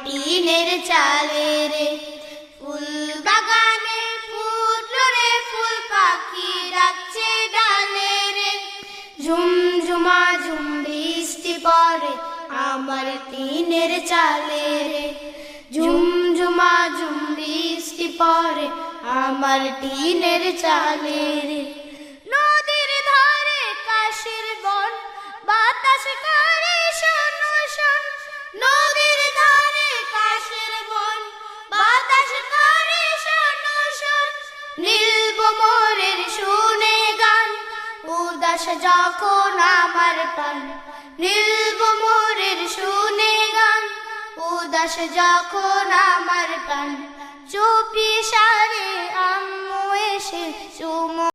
টিনের চালে রে। ফুল বাগানে ফুটলো রে ফুল, পাখি ডাকছে ডালে রে। ঝুমঝুমা ঝুম বৃষ্টি পড়ে আমার টিনের চালে রে। ঝুমঝুমা ঝুম বৃষ্টি পড়ে আমার টিনের চালে রে। নদীর ধারে কাশের বন, বাতাস করে শোন শোন। নদীর ধারে কাশের বন, বাতাস করে শোন শোন। নীল ভ্রমরের শুনে গান, উদাস যখন আমার প্রাণ। নীল ভ্রমরের শুনে গান, উদাস যখন আমার প্রাণ। চুপি সারে আম্মু এসে চুমু